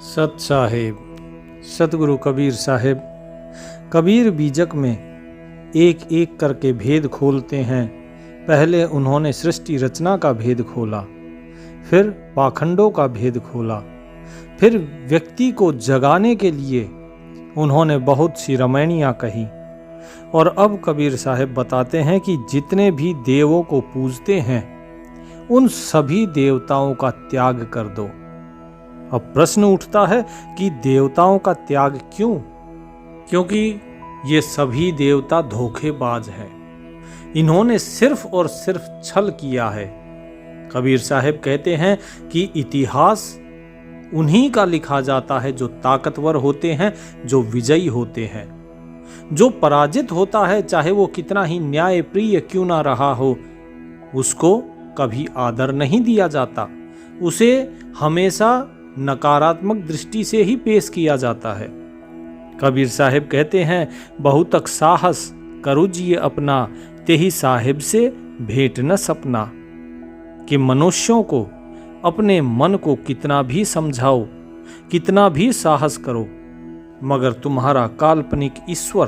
सत साहेब सतगुरु कबीर साहेब कबीर बीजक में एक एक करके भेद खोलते हैं। पहले उन्होंने सृष्टि रचना का भेद खोला, फिर पाखंडों का भेद खोला, फिर व्यक्ति को जगाने के लिए उन्होंने बहुत सी रमैनियाँ कही। और अब कबीर साहेब बताते हैं कि जितने भी देवों को पूजते हैं उन सभी देवताओं का त्याग कर दो। अब प्रश्न उठता है कि देवताओं का त्याग क्यों? क्योंकि ये सभी देवता धोखेबाज हैं। इन्होंने सिर्फ और सिर्फ छल किया है। कबीर साहब कहते हैं कि इतिहास उन्हीं का लिखा जाता है जो ताकतवर होते हैं, जो विजयी होते हैं। जो पराजित होता है, चाहे वो कितना ही न्यायप्रिय क्यों ना रहा हो, उसको कभी आदर नहीं दिया जाता। उसे हमेशा नकारात्मक दृष्टि से ही पेश किया जाता है। कबीर साहब कहते हैं, बहुतक साहस करुजिए अपना, तेहि साहिब से भेंट न सपना। कि मनुष्यों को अपने मन को कितना भी समझाओ, कितना भी साहस करो, मगर तुम्हारा काल्पनिक ईश्वर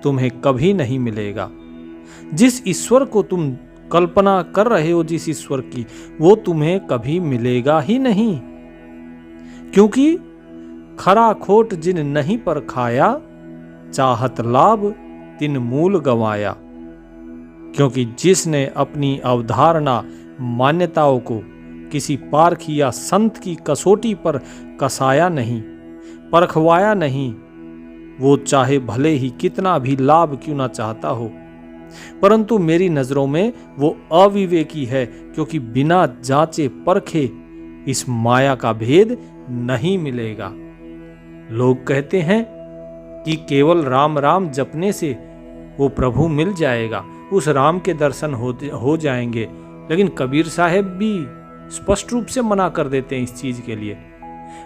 तुम्हें कभी नहीं मिलेगा। जिस ईश्वर को तुम कल्पना कर रहे हो, जिस ईश्वर की, वो तुम्हें कभी मिलेगा ही नहीं। क्योंकि खरा खोट जिन नहीं पर खाया, चाहत लाभ तिन मूल गवाया। क्योंकि जिसने अपनी अवधारणा मान्यताओं को किसी पारखी या संत की कसौटी पर कसाया नहीं, परखवाया नहीं, वो चाहे भले ही कितना भी लाभ क्यों ना चाहता हो, परंतु मेरी नजरों में वो अविवेकी है। क्योंकि बिना जांचे परखे इस माया का भेद नहीं मिलेगा। लोग कहते हैं कि केवल राम राम जपने से वो प्रभु मिल जाएगा, उस राम के दर्शन हो जाएंगे। लेकिन कबीर साहब भी स्पष्ट रूप से मना कर देते हैं इस चीज के लिए।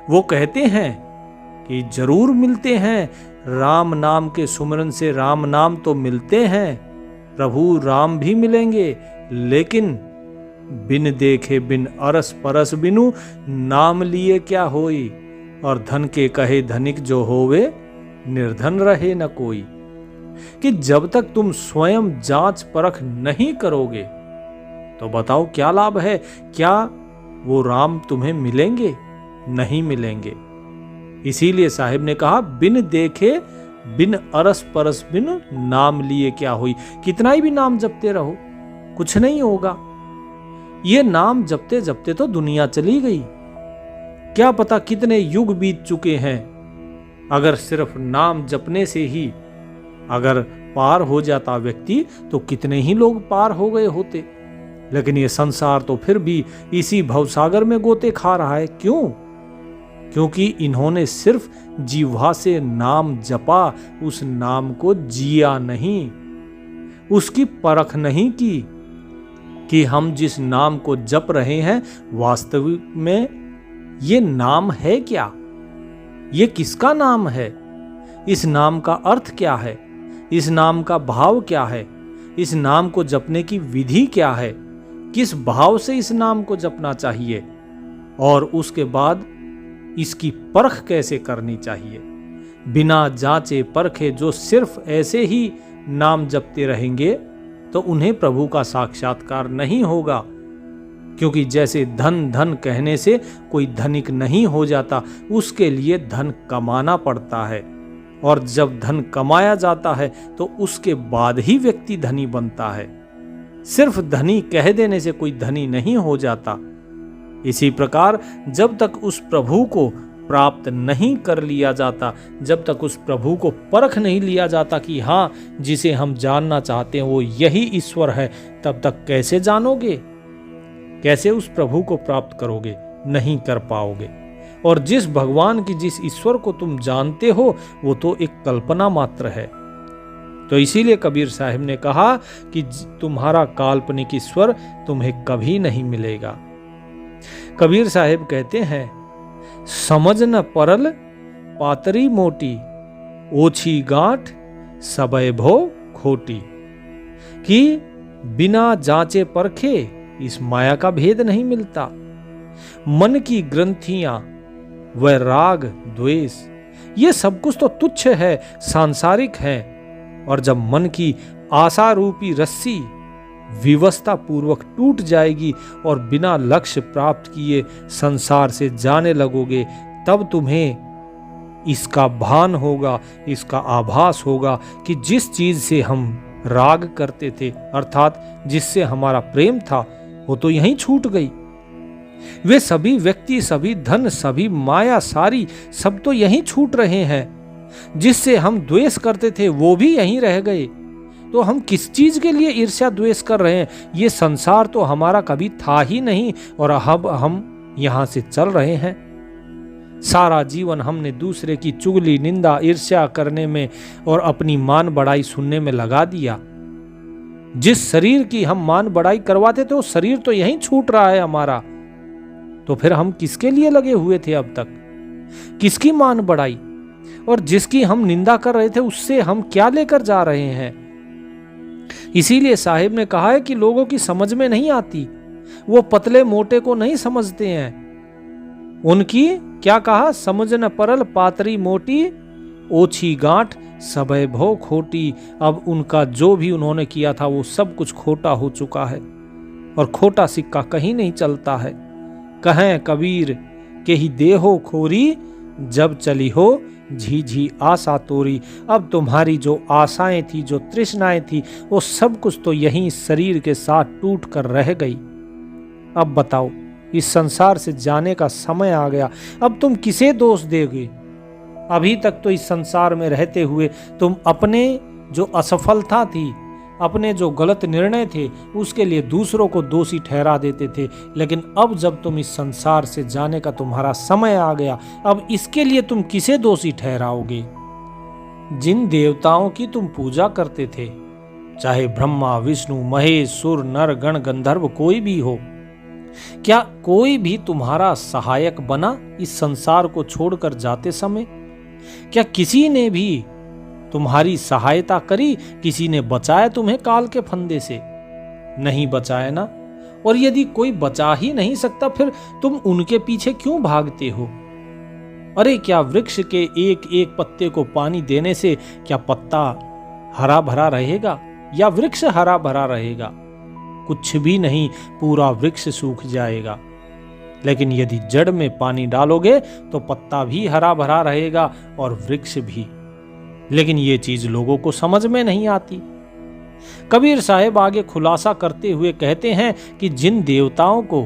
वो कहते हैं कि जरूर मिलते हैं, राम नाम के सुमरन से राम नाम तो मिलते हैं, प्रभु राम भी मिलेंगे, लेकिन बिन देखे बिन अरस परस बिनु, नाम लिए क्या होई। और धन के कहे धनिक जो होवे, निर्धन रहे न कोई। कि जब तक तुम स्वयं जांच परख नहीं करोगे तो बताओ क्या लाभ है? क्या वो राम तुम्हें मिलेंगे? नहीं मिलेंगे। इसीलिए साहिब ने कहा, बिन देखे बिन अरस परस बिन, नाम लिए क्या होई। कितना ही भी नाम जपते रहो, कुछ नहीं होगा। ये नाम जपते जपते तो दुनिया चली गई। क्या पता कितने युग बीत चुके हैं। अगर सिर्फ नाम जपने से ही अगर पार हो जाता व्यक्ति, तो कितने ही लोग पार हो गए होते। लेकिन ये संसार तो फिर भी इसी भवसागर में गोते खा रहा है। क्यों? क्योंकि इन्होंने सिर्फ जिह्वा से नाम जपा, उस नाम को जिया नहीं, उसकी परख नहीं की कि हम जिस नाम को जप रहे हैं वास्तविक में ये नाम है क्या, ये किसका नाम है, इस नाम का अर्थ क्या है, इस नाम का भाव क्या है, इस नाम को जपने की विधि क्या है, किस भाव से इस नाम को जपना चाहिए, और उसके बाद इसकी परख कैसे करनी चाहिए। बिना जांचे परखे जो सिर्फ ऐसे ही नाम जपते रहेंगे तो उन्हें प्रभु का साक्षात्कार नहीं होगा। क्योंकि जैसे धन धन कहने से कोई धनिक नहीं हो जाता, उसके लिए धन कमाना पड़ता है। और जब धन कमाया जाता है तो उसके बाद ही व्यक्ति धनी बनता है। सिर्फ धनी कह देने से कोई धनी नहीं हो जाता। इसी प्रकार जब तक उस प्रभु को प्राप्त नहीं कर लिया जाता, जब तक उस प्रभु को परख नहीं लिया जाता कि हाँ, जिसे हम जानना चाहते हैं वो यही ईश्वर है, तब तक कैसे जानोगे, कैसे उस प्रभु को प्राप्त करोगे? नहीं कर पाओगे। और जिस भगवान की, जिस ईश्वर को तुम जानते हो, वो तो एक कल्पना मात्र है। तो इसीलिए कबीर साहब ने कहा कि तुम्हारा काल्पनिक ईश्वर तुम्हें कभी नहीं मिलेगा। कबीर साहब कहते हैं, समझ न परल पातरी मोटी, ओछी गांठ सबय भो खोटी। कि बिना जांचे परखे इस माया का भेद नहीं मिलता। मन की ग्रंथियां वह राग द्वेष, ये सब कुछ तो तुच्छ है, सांसारिक है। और जब मन की आशा रूपी रस्सी विवशता पूर्वक टूट जाएगी और बिना लक्ष्य प्राप्त किए संसार से जाने लगोगे, तब तुम्हें इसका भान होगा, इसका आभास होगा कि जिस चीज से हम राग करते थे, अर्थात जिससे हमारा प्रेम था, वो तो यहीं छूट गई। वे सभी व्यक्ति, सभी धन, सभी माया, सारी सब तो यहीं छूट रहे हैं। जिससे हम द्वेष करते थे वो भी यहीं रह गए। तो हम किस चीज के लिए ईर्ष्या द्वेष कर रहे हैं? ये संसार तो हमारा कभी था ही नहीं और अब हम यहां से चल रहे हैं। सारा जीवन हमने दूसरे की चुगली, निंदा, ईर्ष्या करने में और अपनी मान बढ़ाई सुनने में लगा दिया। जिस शरीर की हम मान बढ़ाई करवाते थे वो शरीर तो यहीं छूट रहा है हमारा। तो फिर हम किसके लिए लगे हुए थे अब तक? किसकी मान बढ़ाई? और जिसकी हम निंदा कर रहे थे उससे हम क्या लेकर जा रहे हैं? इसीलिए साहिब ने कहा है कि लोगों की समझ में नहीं आती, वो पतले मोटे को नहीं समझते हैं। उनकी क्या कहा? समझ न परल पातरी मोटी, ओछी गांठ सबय भो खोटी। अब उनका जो भी उन्होंने किया था वो सब कुछ खोटा हो चुका है और खोटा सिक्का कहीं नहीं चलता है। कहें कबीर के ही देहो खोरी, जब चली हो झी आशा तोरी। अब तुम्हारी जो आशाएं थी, जो तृष्णाएं थी, वो सब कुछ तो यहीं शरीर के साथ टूट कर रह गई। अब बताओ, इस संसार से जाने का समय आ गया। अब तुम किसे दोष दोगे? अभी तक तो इस संसार में रहते हुए तुम अपने जो असफलता थी, अपने जो गलत निर्णय थे, उसके लिए दूसरों को दोषी ठहरा देते थे। लेकिन अब जब तुम इस संसार से जाने का तुम्हारा समय आ गया, अब इसके लिए तुम किसे दोषी ठहराओगे? जिन देवताओं की तुम पूजा करते थे, चाहे ब्रह्मा, विष्णु, महेश, सुर, नर, गण, गंधर्व कोई भी हो, क्या कोई भी तुम्हारा सहायक बना इस संसार को छोड़कर जाते समय? क्या किसी ने भी तुम्हारी सहायता करी? किसी ने बचाया तुम्हें काल के फंदे से? नहीं बचाया ना। और यदि कोई बचा ही नहीं सकता, फिर तुम उनके पीछे क्यों भागते हो? अरे क्या वृक्ष के एक एक पत्ते को पानी देने से क्या पत्ता हरा भरा रहेगा या वृक्ष हरा भरा रहेगा? कुछ भी नहीं, पूरा वृक्ष सूख जाएगा। लेकिन यदि जड़ में पानी डालोगे तो पत्ता भी हरा भरा रहेगा और वृक्ष भी। लेकिन ये चीज लोगों को समझ में नहीं आती। कबीर साहब आगे खुलासा करते हुए कहते हैं कि जिन देवताओं को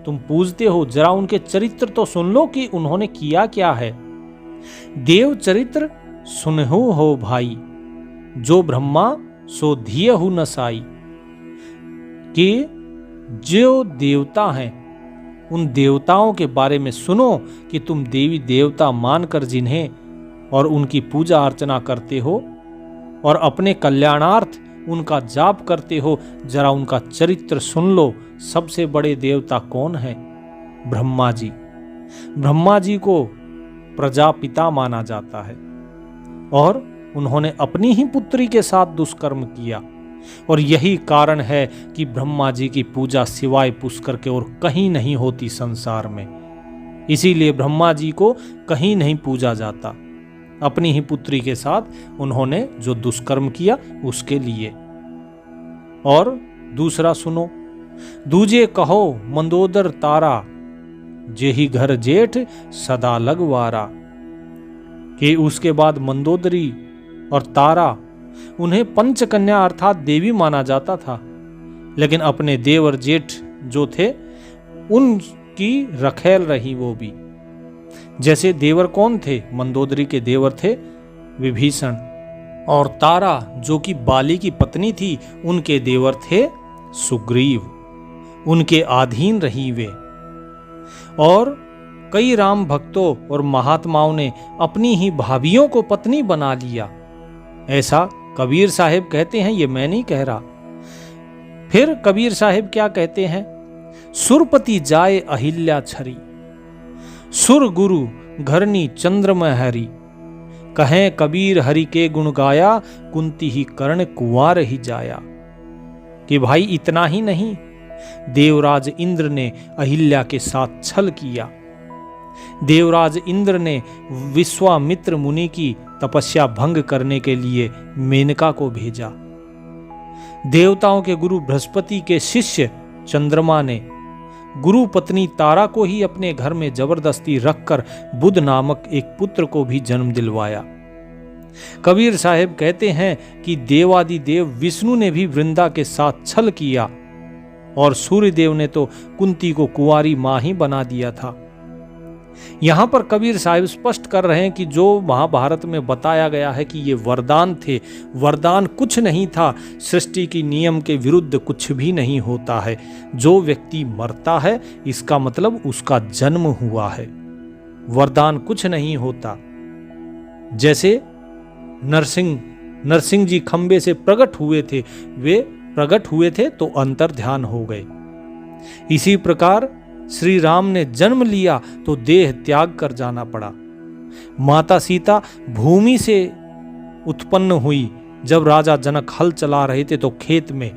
तुम पूजते हो, जरा उनके चरित्र तो सुन लो कि उन्होंने किया क्या है। देव चरित्र सुनहु हो भाई, जो ब्रह्मा सो धियहु न साई। कि जो देवता हैं, उन देवताओं के बारे में सुनो कि तुम देवी देवता मानकर जिन्हें और उनकी पूजा अर्चना करते हो और अपने कल्याणार्थ उनका जाप करते हो, जरा उनका चरित्र सुन लो। सबसे बड़े देवता कौन है? ब्रह्मा जी। ब्रह्मा जी को प्रजापिता माना जाता है और उन्होंने अपनी ही पुत्री के साथ दुष्कर्म किया। और यही कारण है कि ब्रह्मा जी की पूजा सिवाय पुष्कर के और कहीं नहीं होती संसार में। इसीलिए ब्रह्मा जी को कहीं नहीं पूजा जाता। अपनी ही पुत्री के साथ उन्होंने जो दुष्कर्म किया उसके लिए। और दूसरा सुनो, दूजे कहो मंदोदर तारा, जेहि घर जेठ सदा लगवारा। कि उसके बाद मंदोदरी और तारा, उन्हें पंचकन्या अर्थात देवी माना जाता था। लेकिन अपने देवर जेठ जो थे उनकी रखेल रही वो भी। जैसे देवर कौन थे? मंदोदरी के देवर थे विभीषण, और तारा जो कि बाली की पत्नी थी, उनके देवर थे सुग्रीव। उनके अधीन रही वे। और कई राम भक्तों और महात्माओं ने अपनी ही भाभियों को पत्नी बना लिया। ऐसा कबीर साहिब कहते हैं, ये मैं नहीं कह रहा। फिर कबीर साहिब क्या कहते हैं? सुरपति जाए अहिल्या छरी, सुर गुरु घरनी चंद्रमय हरि। कहें कबीर हरि के गुण गाया, कुंती ही कर्ण कुंवार ही जाया। कि भाई इतना ही नहीं, देवराज इंद्र ने अहिल्या के साथ छल किया। देवराज इंद्र ने विश्वामित्र मुनि की तपस्या भंग करने के लिए मेनका को भेजा। देवताओं के गुरु बृहस्पति के शिष्य चंद्रमा ने गुरु पत्नी तारा को ही अपने घर में जबरदस्ती रखकर बुध नामक एक पुत्र को भी जन्म दिलवाया। कबीर साहब कहते हैं कि देवादिदेव विष्णु ने भी वृंदा के साथ छल किया और सूर्यदेव ने तो कुंती को कुंवारी मां ही बना दिया था। यहां पर कबीर साहब स्पष्ट कर रहे हैं कि जो महाभारत में बताया गया है कि ये वरदान थे, वरदान कुछ नहीं था। सृष्टि की नियम के विरुद्ध कुछ भी नहीं होता है। जो व्यक्ति मरता है इसका मतलब उसका जन्म हुआ है। वरदान कुछ नहीं होता। जैसे नरसिंह जी खंबे से प्रकट हुए थे, वे प्रकट हुए थे तो अंतर्ध्यान हो गए। इसी प्रकार श्री राम ने जन्म लिया तो देह त्याग कर जाना पड़ा। माता सीता भूमि से उत्पन्न हुई। जब राजा जनक हल चला रहे थे तो खेत में,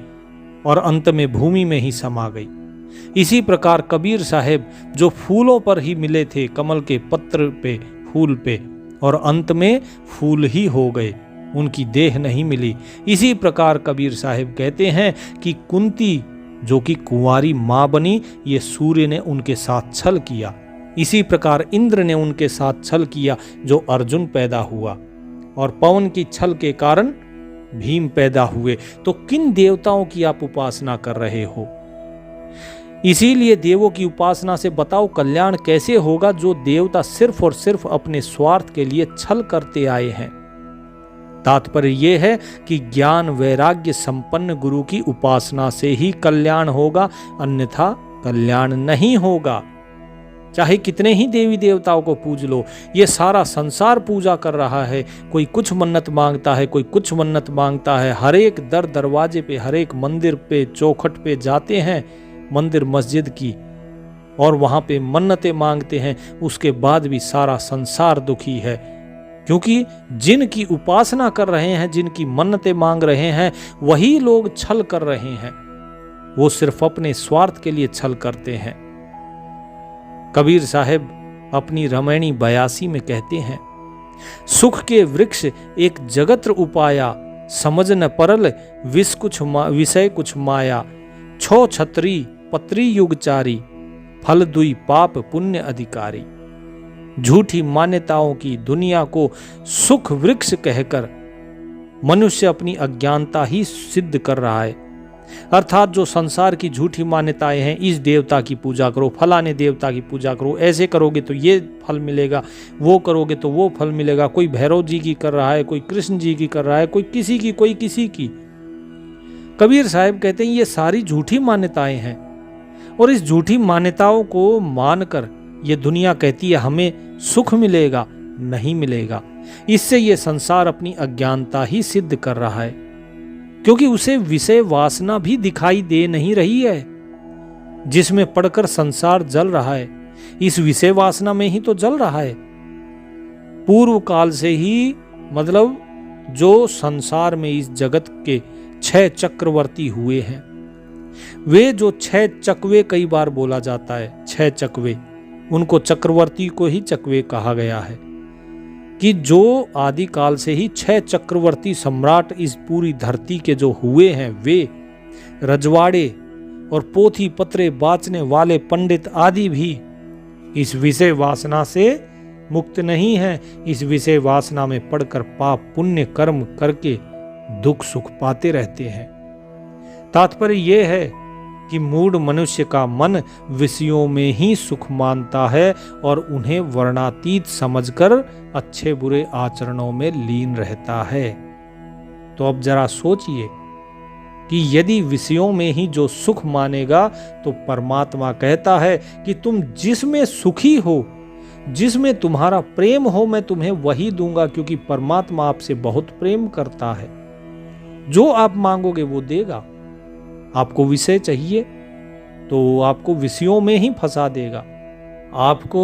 और अंत में भूमि में ही समा गई। इसी प्रकार कबीर साहब जो फूलों पर ही मिले थे, कमल के पत्र पे, फूल पे, और अंत में फूल ही हो गए, उनकी देह नहीं मिली। इसी प्रकार कबीर साहब कहते हैं कि कुंती जो कि कुंवारी मां बनी, ये सूर्य ने उनके साथ छल किया। इसी प्रकार इंद्र ने उनके साथ छल किया जो अर्जुन पैदा हुआ, और पवन की छल के कारण भीम पैदा हुए। तो किन देवताओं की आप उपासना कर रहे हो? इसीलिए देवों की उपासना से बताओ कल्याण कैसे होगा, जो देवता सिर्फ और सिर्फ अपने स्वार्थ के लिए छल करते आए हैं। तात्पर्य यह है कि ज्ञान वैराग्य संपन्न गुरु की उपासना से ही कल्याण होगा, अन्यथा कल्याण नहीं होगा। चाहे कितने ही देवी देवताओं को पूज लो, ये सारा संसार पूजा कर रहा है। कोई कुछ मन्नत मांगता है, कोई कुछ मन्नत मांगता है। हर एक दर दरवाजे पे, हर एक मंदिर पे, चौखट पे जाते हैं, मंदिर मस्जिद की, और वहां पे मन्नतें मांगते हैं। उसके बाद भी सारा संसार दुखी है, क्योंकि जिनकी उपासना कर रहे हैं, जिनकी मन्नतें मांग रहे हैं, वही लोग छल कर रहे हैं। वो सिर्फ अपने स्वार्थ के लिए छल करते हैं। कबीर साहब अपनी रामायणी 82 में कहते हैं, सुख के वृक्ष एक जगत्र उपाया, समझ न परल विषय कुछ माया, छो छत्री पत्री युगचारी, फल दुई पाप पुण्य अधिकारी। झूठी मान्यताओं की दुनिया को सुख वृक्ष कहकर मनुष्य अपनी अज्ञानता ही सिद्ध कर रहा है। अर्थात जो संसार की झूठी मान्यताएं हैं, इस देवता की पूजा करो, फलाने देवता की पूजा करो, ऐसे करोगे तो ये फल मिलेगा, वो करोगे तो वो फल मिलेगा। कोई भैरव जी की कर रहा है, कोई कृष्ण जी की कर रहा है, कोई किसी की, कोई किसी की। कबीर साहब कहते हैं ये सारी झूठी मान्यताएं हैं, और इस झूठी मान्यताओं को मानकर ये दुनिया कहती है हमें सुख मिलेगा, नहीं मिलेगा। इससे ये संसार अपनी अज्ञानता ही सिद्ध कर रहा है, क्योंकि उसे विषय वासना भी दिखाई दे नहीं रही है, जिसमें पड़कर संसार जल रहा है। इस विषय वासना में ही तो जल रहा है। पूर्व काल से ही, मतलब जो संसार में इस जगत के 6 चक्रवर्ती हुए हैं, वे जो 6 चकवे कई बार बोला जाता है, 6 चकवे, उनको चक्रवर्ती को ही चकवे कहा गया है, कि जो आदिकाल से ही 6 चक्रवर्ती सम्राट इस पूरी धरती के जो हुए हैं, वे रजवाड़े और पोथी पत्रे बाचने वाले पंडित आदि भी इस विषय वासना से मुक्त नहीं है। इस विषय वासना में पड़कर पाप पुण्य कर्म करके दुख सुख पाते रहते हैं। तात्पर्य यह है कि मूढ़ मनुष्य का मन विषयों में ही सुख मानता है और उन्हें वर्णातीत समझकर अच्छे बुरे आचरणों में लीन रहता है। तो अब जरा सोचिए कि यदि विषयों में ही जो सुख मानेगा, तो परमात्मा कहता है कि तुम जिसमें सुखी हो, जिसमें तुम्हारा प्रेम हो, मैं तुम्हें वही दूंगा, क्योंकि परमात्मा आपसे बहुत प्रेम करता है। जो आप मांगोगे वो देगा। आपको विषय चाहिए तो आपको विषयों में ही फंसा देगा। आपको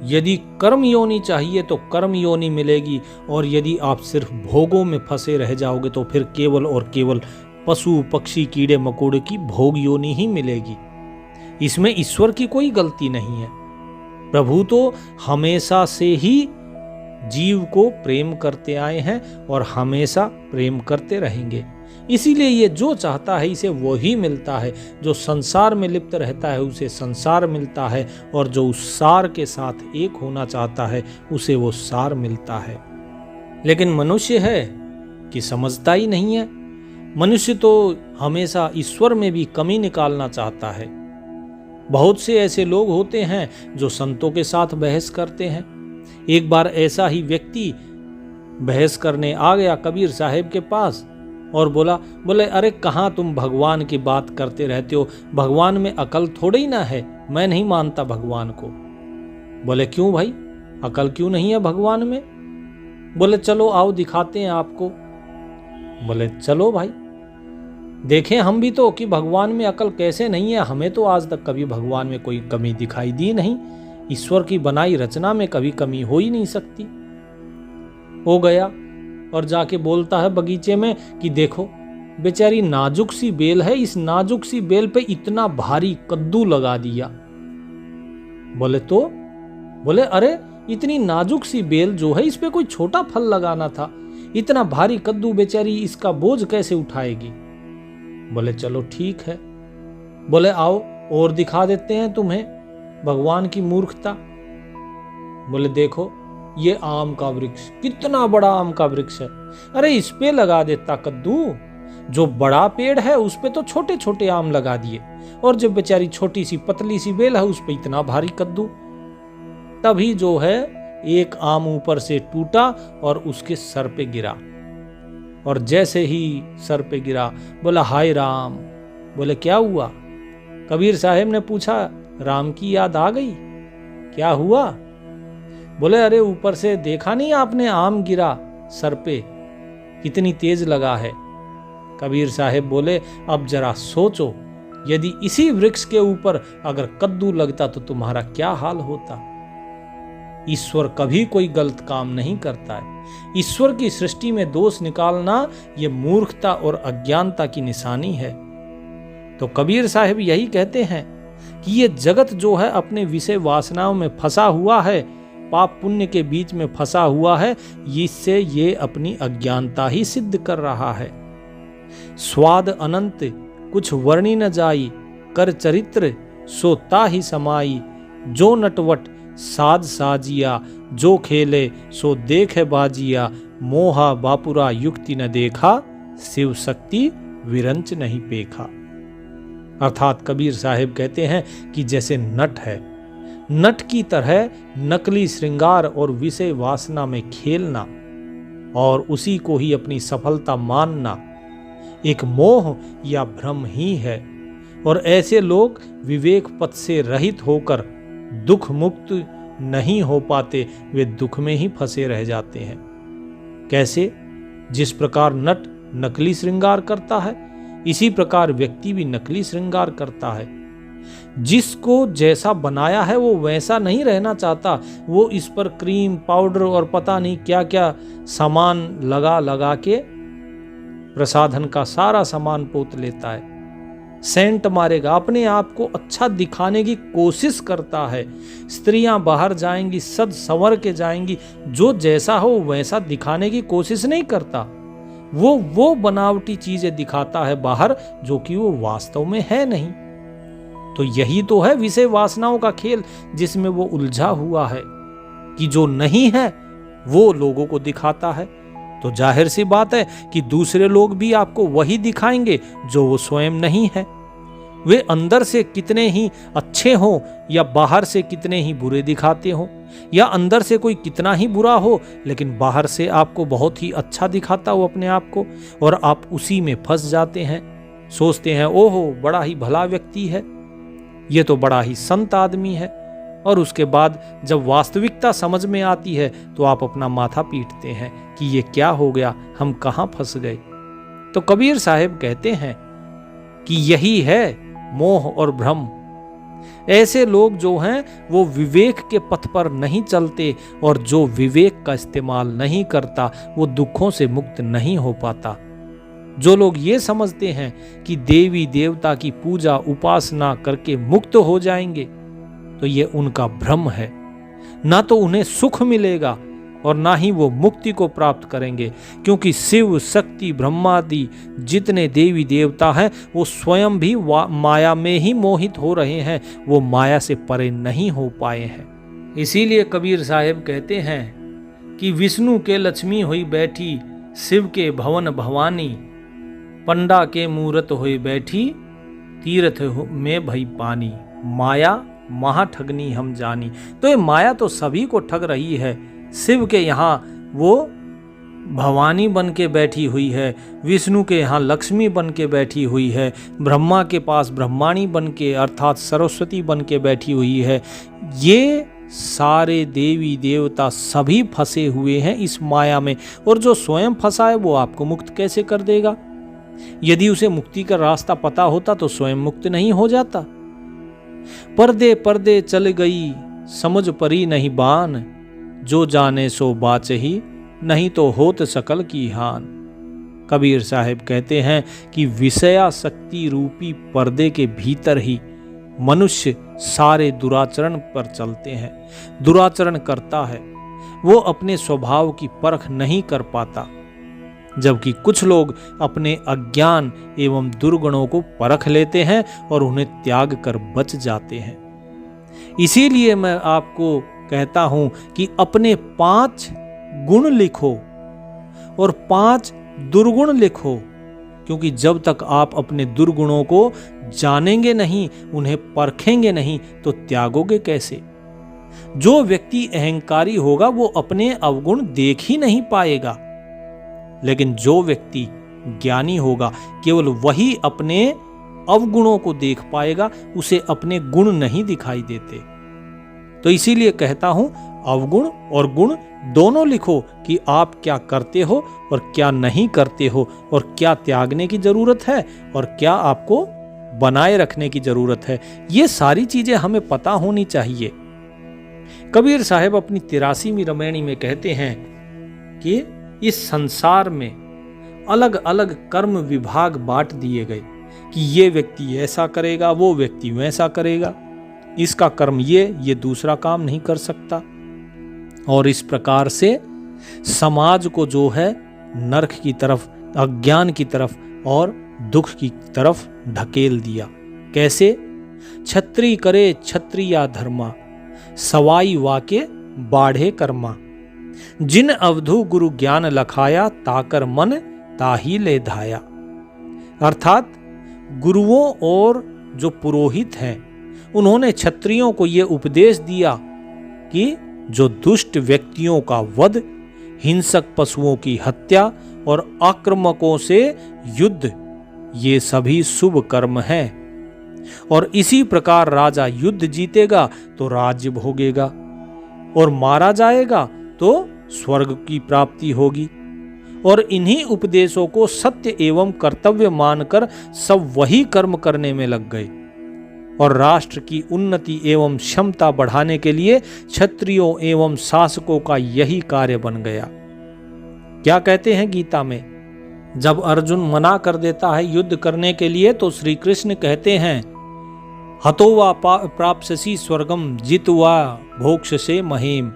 यदि कर्म योनि चाहिए तो कर्म योनि मिलेगी, और यदि आप सिर्फ भोगों में फंसे रह जाओगे तो फिर केवल और केवल पशु पक्षी कीड़े मकोड़े की भोग योनि ही मिलेगी। इसमें ईश्वर की कोई गलती नहीं है। प्रभु तो हमेशा से ही जीव को प्रेम करते आए हैं और हमेशा प्रेम करते रहेंगे। इसीलिए ये जो चाहता है इसे वो ही मिलता है। जो संसार में लिप्त रहता है उसे संसार मिलता है, और जो उस सार के साथ एक होना चाहता है उसे वो सार मिलता है। लेकिन मनुष्य है कि समझता ही नहीं है। मनुष्य तो हमेशा ईश्वर में भी कमी निकालना चाहता है। बहुत से ऐसे लोग होते हैं जो संतों के साथ बहस करते हैं। एक बार ऐसा ही व्यक्ति बहस करने आ गया कबीर साहब के पास और बोले अरे कहाँ तुम भगवान की बात करते रहते हो, भगवान में अकल थोड़ी ना है, मैं नहीं मानता भगवान को। बोले क्यों भाई, अकल क्यों नहीं है भगवान में? बोले चलो आओ दिखाते हैं आपको। बोले चलो भाई देखें हम भी तो कि भगवान में अकल कैसे नहीं है। हमें तो आज तक कभी भगवान में कोई कमी दिखाई दी नहीं। ईश्वर की बनाई रचना में कभी कमी हो ही नहीं सकती। हो गया और जाके बोलता है बगीचे में कि देखो बेचारी नाजुक सी बेल है, इस नाजुक सी बेल पे इतना भारी कद्दू लगा दिया। बोले अरे इतनी नाजुक सी बेल जो है इस पे कोई छोटा फल लगाना था, इतना भारी कद्दू बेचारी इसका बोझ कैसे उठाएगी? बोले चलो ठीक है। बोले आओ और दिखा देते हैं तुम्हें भगवान की मूर्खता। बोले देखो ये आम का वृक्ष, कितना बड़ा आम का वृक्ष है, अरे इस पे लगा देता कद्दू। जो बड़ा पेड़ है उस पे तो छोटे छोटे आम लगा दिए, और जो बेचारी छोटी सी पतली सी बेल है उस पे इतना भारी कद्दू। तभी जो है एक आम ऊपर से टूटा और उसके सर पे गिरा, और जैसे ही सर पे गिरा बोला हाय राम। बोले क्या हुआ? कबीर साहब ने पूछा राम की याद आ गई, क्या हुआ? बोले अरे ऊपर से देखा नहीं आपने आम गिरा सर पे, कितनी तेज लगा है। कबीर साहब बोले अब जरा सोचो, यदि इसी वृक्ष के ऊपर अगर कद्दू लगता तो तुम्हारा क्या हाल होता। ईश्वर कभी कोई गलत काम नहीं करता है। ईश्वर की सृष्टि में दोष निकालना ये मूर्खता और अज्ञानता की निशानी है। तो कबीर साहब यही कहते हैं कि ये जगत जो है अपने विषय वासनाओं में फंसा हुआ है, पाप पुण्य के बीच में फंसा हुआ है, इससे ये अपनी अज्ञानता ही सिद्ध कर रहा है। स्वाद अनंत कुछ वर्णी न जाई, कर चरित्र सोता ही समाई, जो नटवट साज साजिया, जो खेले सो देखे बाजिया, मोहा बापुरा युक्ति न देखा, शिव शक्ति विरंच नहीं पेखा। अर्थात कबीर साहब कहते हैं कि जैसे नट है, नट की तरह नकली श्रृंगार और विषय वासना में खेलना और उसी को ही अपनी सफलता मानना एक मोह या भ्रम ही है। और ऐसे लोग विवेक पथ से रहित होकर दुख मुक्त नहीं हो पाते, वे दुख में ही फंसे रह जाते हैं। कैसे? जिस प्रकार नट नकली श्रृंगार करता है, इसी प्रकार व्यक्ति भी नकली श्रृंगार करता है। जिसको जैसा बनाया है वो वैसा नहीं रहना चाहता, वो इस पर क्रीम पाउडर और पता नहीं क्या क्या सामान लगा लगा के प्रसाधन का सारा सामान पोत लेता है, सेंट मारेगा, अपने आप को अच्छा दिखाने की कोशिश करता है। स्त्रियां बाहर जाएंगी सज संवर के जाएंगी, जो जैसा हो वैसा दिखाने की कोशिश नहीं करता, वो बनावटी चीजें दिखाता है बाहर जो कि वो वास्तव में है नहीं। तो यही तो है विषय वासनाओं का खेल, जिसमें वो उलझा हुआ है कि जो नहीं है वो लोगों को दिखाता है। तो जाहिर सी बात है कि दूसरे लोग भी आपको वही दिखाएंगे जो वो स्वयं नहीं है। वे अंदर से कितने ही अच्छे हों या बाहर से कितने ही बुरे दिखाते हों, या अंदर से कोई कितना ही बुरा हो लेकिन बाहर से आपको बहुत ही अच्छा दिखाता हो अपने आप को, और आप उसी में फंस जाते हैं। सोचते हैं ओहो बड़ा ही भला व्यक्ति है, ये तो बड़ा ही संत आदमी है, और उसके बाद जब वास्तविकता समझ में आती है तो आप अपना माथा पीटते हैं कि ये क्या हो गया, हम कहाँ फंस गए। तो कबीर साहब कहते हैं कि यही है मोह और भ्रम। ऐसे लोग जो हैं वो विवेक के पथ पर नहीं चलते, और जो विवेक का इस्तेमाल नहीं करता वो दुखों से मुक्त नहीं हो पाता। जो लोग ये समझते हैं कि देवी देवता की पूजा उपासना करके मुक्त हो जाएंगे, तो ये उनका भ्रम है। ना तो उन्हें सुख मिलेगा और ना ही वो मुक्ति को प्राप्त करेंगे, क्योंकि शिव, शक्ति, ब्रह्मादि जितने देवी देवता हैं वो स्वयं भी माया में ही मोहित हो रहे हैं, वो माया से परे नहीं हो पाए हैं। इसीलिए कबीर साहब कहते हैं कि विष्णु के लक्ष्मी हुई बैठी, शिव के भवन भवानी, पंडा के मूरत हुई बैठी, तीर्थ में भई पानी, माया महा ठगनी हम जानी। तो ये माया तो सभी को ठग रही है। शिव के यहाँ वो भवानी बन के बैठी हुई है, विष्णु के यहाँ लक्ष्मी बन के बैठी हुई है, ब्रह्मा के पास ब्रह्माणी बन के अर्थात सरस्वती बन के बैठी हुई है। ये सारे देवी देवता सभी फंसे हुए हैं इस माया में, और जो स्वयं फंसा है वो आपको मुक्त कैसे कर देगा? यदि उसे मुक्ति का रास्ता पता होता तो स्वयं मुक्त नहीं हो जाता। पर्दे पर्दे चल गई समझ परी नहीं बान, जो जाने सो बाच ही, नहीं तो होत सकल की हान। कबीर साहब कहते हैं कि विषयासक्ति रूपी पर्दे के भीतर ही मनुष्य सारे दुराचरण पर चलते हैं, दुराचरण करता है। वो अपने स्वभाव की परख नहीं कर पाता, जबकि कुछ लोग अपने अज्ञान एवं दुर्गुणों को परख लेते हैं और उन्हें त्याग कर बच जाते हैं। इसीलिए मैं आपको कहता हूं कि अपने 5 गुण लिखो और 5 दुर्गुण लिखो, क्योंकि जब तक आप अपने दुर्गुणों को जानेंगे नहीं, उन्हें परखेंगे नहीं, तो त्यागोगे कैसे? जो व्यक्ति अहंकारी होगा वो अपने अवगुण देख ही नहीं पाएगा, लेकिन जो व्यक्ति ज्ञानी होगा केवल वही अपने अवगुणों को देख पाएगा, उसे अपने गुण नहीं दिखाई देते। तो इसीलिए कहता हूं अवगुण और गुण दोनों लिखो कि आप क्या करते हो और क्या नहीं करते हो, और क्या त्यागने की जरूरत है और क्या आपको बनाए रखने की जरूरत है। ये सारी चीजें हमें पता होनी चाहिए। कबीर साहब अपनी 83वीं रामायणी में कहते हैं कि इस संसार में अलग अलग कर्म विभाग बांट दिए गए कि ये व्यक्ति ऐसा करेगा, वो व्यक्ति वैसा करेगा, इसका कर्म ये दूसरा काम नहीं कर सकता। और इस प्रकार से समाज को जो है नरक की तरफ, अज्ञान की तरफ और दुख की तरफ ढकेल दिया। कैसे? छत्री करे क्षत्रिया धर्मा, सवाई वाके बाढ़े कर्मा, जिन अवधु गुरु ज्ञान लखाया, ताकर मन ताही ले धाया। अर्थात गुरुओं और जो पुरोहित हैं उन्होंने क्षत्रियों को ये उपदेश दिया कि जो दुष्ट व्यक्तियों का वध, हिंसक पशुओं की हत्या और आक्रामकों से युद्ध, ये सभी शुभ कर्म हैं, और इसी प्रकार राजा युद्ध जीतेगा तो राज्य भोगेगा, और मारा जाएगा तो स्वर्ग की प्राप्ति होगी। और इन्हीं उपदेशों को सत्य एवं कर्तव्य मानकर सब वही कर्म करने में लग गए, और राष्ट्र की उन्नति एवं क्षमता बढ़ाने के लिए क्षत्रियों एवं शासकों का यही कार्य बन गया। क्या कहते हैं गीता में? जब अर्जुन मना कर देता है युद्ध करने के लिए, तो श्री कृष्ण कहते हैं हतोवा प्राप्स्यसि स्वर्गम जित्वा भोक्ष्यसे महीम,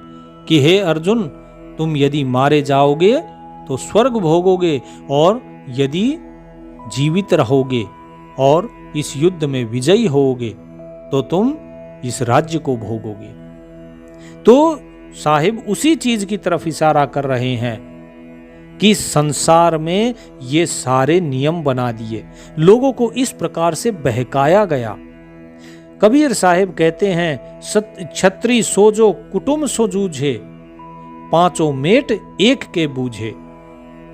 कि हे अर्जुन, तुम यदि मारे जाओगे तो स्वर्ग भोगोगे, और यदि जीवित रहोगे और इस युद्ध में विजयी होगे तो तुम इस राज्य को भोगोगे। तो साहिब उसी चीज की तरफ इशारा कर रहे हैं कि संसार में ये सारे नियम बना दिए, लोगों को इस प्रकार से बहकाया गया। कबीर साहिब कहते हैं क्षत्रि सोजो कुटुम सो जूझे, पांचों मेट एक के बूझे,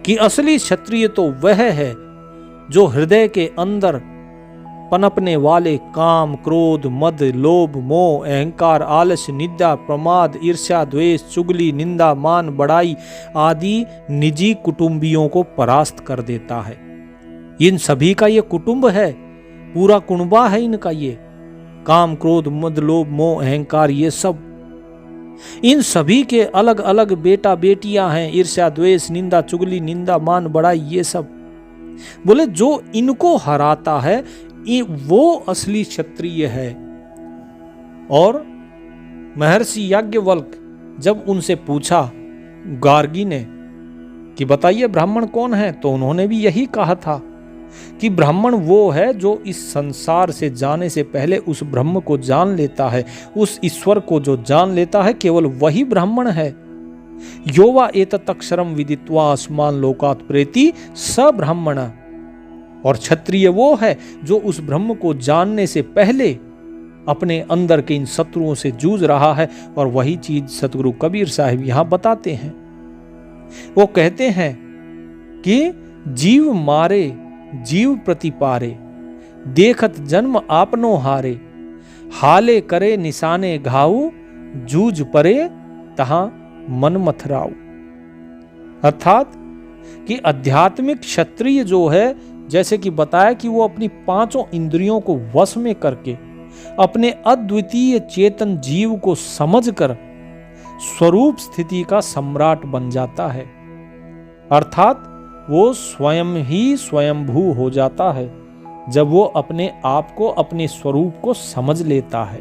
कि असली क्षत्रिय तो वह है जो हृदय के अंदर पनपने वाले काम, क्रोध, मद, लोभ, मोह, अहंकार, आलस्य, निंदा, प्रमाद, ईर्ष्या, द्वेष, चुगली, निंदा, मान, बड़ाई आदि निजी कुटुंबियों को परास्त कर देता है। इन सभी का ये कुटुंब है, पूरा कुनबा है इनका, ये काम, क्रोध, मद, लोभ, मोह, अहंकार, ये सब इन सभी के अलग अलग बेटा बेटियां हैं। ईर्ष्या, द्वेष, निंदा, चुगली, निंदा, मान, बड़ाई, ये सब। बोले जो इनको हराता है वो असली क्षत्रिय है, और महर्षि याज्ञवल्क जब उनसे पूछा गार्गी ने कि बताइए ब्राह्मण कौन है, तो उन्होंने भी यही कहा था कि ब्राह्मण वो है जो इस संसार से जाने से पहले उस ब्रह्म को जान लेता है, उस ईश्वर को जो जान लेता है, केवल वही ब्राह्मण है। योवा एतत् अक्षरम विदित्वा अस्मान लोकात् प्रेति स ब्राह्मण। और क्षत्रिय वो है जो उस ब्रह्म को जानने से पहले अपने अंदर के इन शत्रुओं से जूझ रहा है। और वही चीज सतगुरु कबीर साहिब यहां बताते हैं। वो कहते हैं कि जीव मारे जीव प्रतिपारे, देखत जन्म आपनो हारे, हाले करे निशाने घाऊ, जूझ परे तहां मन मथराऊ। अर्थात कि आध्यात्मिक क्षत्रिय जो है, जैसे कि बताया कि वो अपनी पांचों इंद्रियों को वश में करके अपने अद्वितीय चेतन जीव को समझकर स्वरूप स्थिति का सम्राट बन जाता है। अर्थात वो स्वयं ही स्वयंभू हो जाता है जब वो अपने आप को, अपने स्वरूप को समझ लेता है।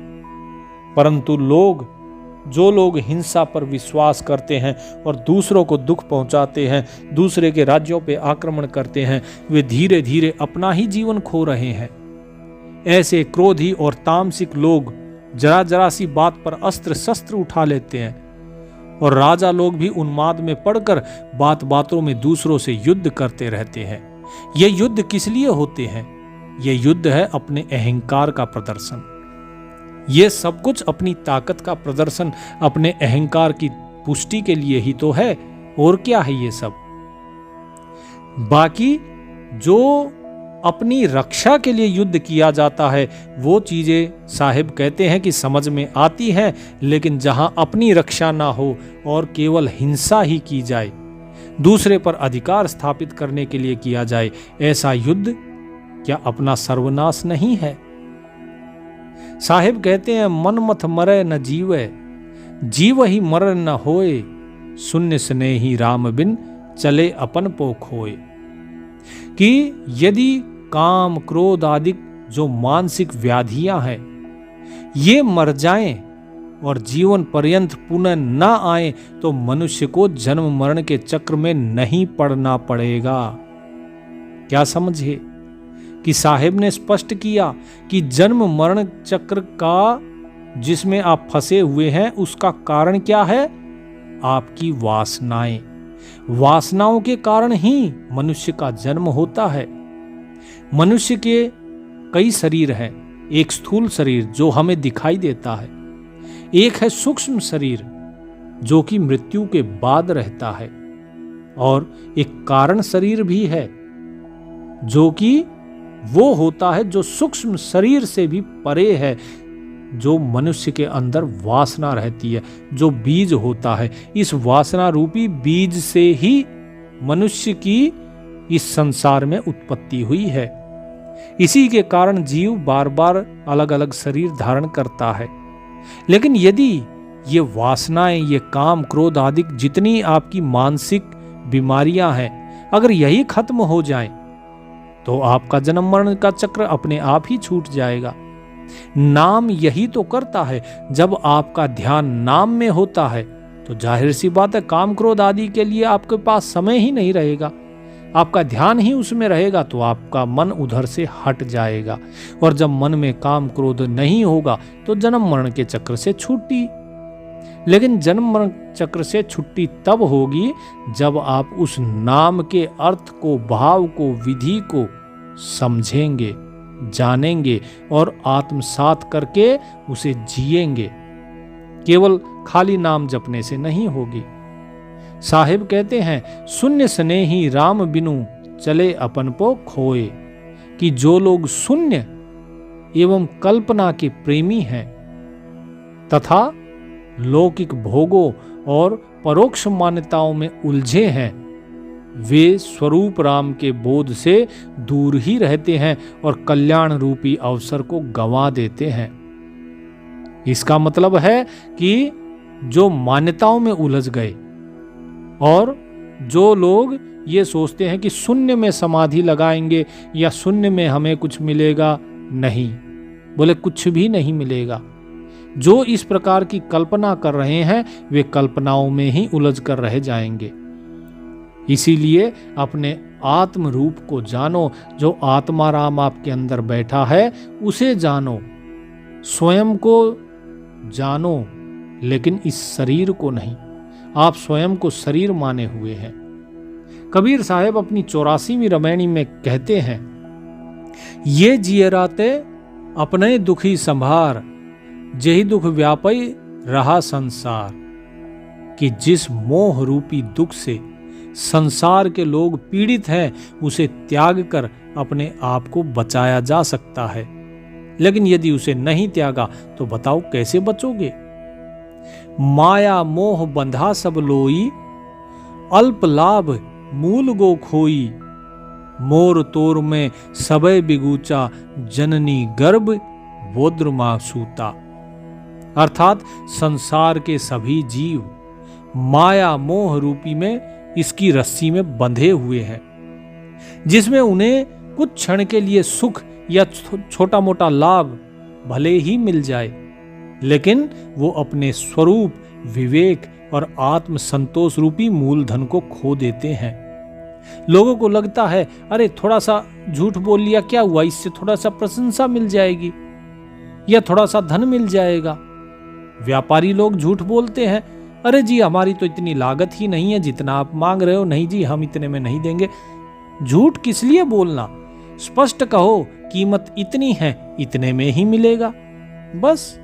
परंतु जो लोग हिंसा पर विश्वास करते हैं और दूसरों को दुख पहुंचाते हैं, दूसरे के राज्यों पे आक्रमण करते हैं, वे धीरे धीरे अपना ही जीवन खो रहे हैं। ऐसे क्रोधी और तामसिक लोग जरा जरा सी बात पर अस्त्र शस्त्र उठा लेते हैं और राजा लोग भी उन्माद में पड़कर बात बातों में दूसरों से युद्ध करते रहते हैं। ये युद्ध किस लिए होते हैं? ये युद्ध है अपने अहंकार का प्रदर्शन। ये सब कुछ अपनी ताकत का प्रदर्शन, अपने अहंकार की पुष्टि के लिए ही तो है। और क्या है ये सब? बाकी जो अपनी रक्षा के लिए युद्ध किया जाता है वो चीजें साहिब कहते हैं कि समझ में आती हैं, लेकिन जहां अपनी रक्षा ना हो और केवल हिंसा ही की जाए, दूसरे पर अधिकार स्थापित करने के लिए किया जाए, ऐसा युद्ध क्या अपना सर्वनाश नहीं है? साहिब कहते हैं मन मथ मरे न जीवे, जीव ही मर न होए, शून्य स्नेही राम बिन चले अपन पो खोए। कि यदि काम क्रोध आदि जो मानसिक व्याधियां हैं ये मर जाएं और जीवन पर्यंत पुनः न आए तो मनुष्य को जन्म मरण के चक्र में नहीं पड़ना पड़ेगा। क्या समझे कि साहिब ने स्पष्ट किया कि जन्म मरण चक्र का जिसमें आप फंसे हुए हैं उसका कारण क्या है? आपकी वासनाएं। वासनाओं के कारण ही मनुष्य का जन्म होता है। मनुष्य के कई शरीर हैं। एक स्थूल शरीर जो हमें दिखाई देता है, एक है सूक्ष्म शरीर जो कि मृत्यु के बाद रहता है, और एक कारण शरीर भी है जो कि वो होता है जो सूक्ष्म शरीर से भी परे है, जो मनुष्य के अंदर वासना रहती है, जो बीज होता है। इस वासना रूपी बीज से ही मनुष्य की इस संसार में उत्पत्ति हुई है। इसी के कारण जीव बार बार अलग अलग शरीर धारण करता है। लेकिन यदि ये वासनाएं, ये काम क्रोध आदि जितनी आपकी मानसिक बीमारियां हैं, अगर यही खत्म हो जाएं, तो आपका जन्म मरण का चक्र अपने आप ही छूट जाएगा। नाम यही तो करता है। जब आपका ध्यान नाम में होता है तो जाहिर सी बात है काम क्रोध आदि के लिए आपके पास समय ही नहीं रहेगा। आपका ध्यान ही उसमें रहेगा तो आपका मन उधर से हट जाएगा, और जब मन में काम क्रोध नहीं होगा तो जन्म मरण के चक्र से छुट्टी। लेकिन जन्म मरण चक्र से छुट्टी तब होगी जब आप उस नाम के अर्थ को, भाव को, विधि को समझेंगे, जानेंगे और आत्मसात करके उसे जिएंगे। केवल खाली नाम जपने से नहीं होगी। साहिब कहते हैं शून्य स्नेही राम बिनु चले अपन पो खोए, कि जो लोग शून्य एवं कल्पना के प्रेमी हैं तथा लौकिक भोगों और परोक्ष मान्यताओं में उलझे हैं, वे स्वरूप राम के बोध से दूर ही रहते हैं और कल्याण रूपी अवसर को गंवा देते हैं। इसका मतलब है कि जो मान्यताओं में उलझ गए और जो लोग ये सोचते हैं कि शून्य में समाधि लगाएंगे या शून्य में हमें कुछ मिलेगा, नहीं, बोले कुछ भी नहीं मिलेगा। जो इस प्रकार की कल्पना कर रहे हैं वे कल्पनाओं में ही उलझ कर रह जाएंगे। इसीलिए अपने आत्म रूप को जानो। जो आत्मा राम आपके अंदर बैठा है उसे जानो, स्वयं को जानो, लेकिन इस शरीर को नहीं। आप स्वयं को शरीर माने हुए हैं। कबीर साहब अपनी 84वीं रामायणी में कहते हैं, ये जियराते अपने दुखी संभार, जेहि दुख व्यापी रहा संसार। कि जिस मोह रूपी दुख से संसार के लोग पीड़ित हैं उसे त्याग कर अपने आप को बचाया जा सकता है, लेकिन यदि उसे नहीं त्यागा तो बताओ कैसे बचोगे। माया मोह बंधा सब लोई, अल्प लाभ मूल गो खोई। मोर तोर में सबे बिगूचा, जननी गर्भ बोद्र मां सूता। अर्थात संसार के सभी जीव माया मोह रूपी में इसकी रस्सी में बंधे हुए हैं, जिसमें उन्हें कुछ क्षण के लिए सुख या छोटा मोटा लाभ भले ही मिल जाए, लेकिन वो अपने स्वरूप, विवेक और आत्म संतोष रूपी मूलधन को खो देते हैं। लोगों को लगता है अरे थोड़ा सा झूठ बोल लिया क्या हुआ, इससे थोड़ा सा प्रशंसा मिल जाएगी या थोड़ा सा धन मिल जाएगा। व्यापारी लोग झूठ बोलते हैं, अरे जी हमारी तो इतनी लागत ही नहीं है जितना आप मांग रहे हो, नहीं जी हम इतने में नहीं देंगे। झूठ किस लिए बोलना, स्पष्ट कहो कीमत इतनी है, इतने में ही मिलेगा, बस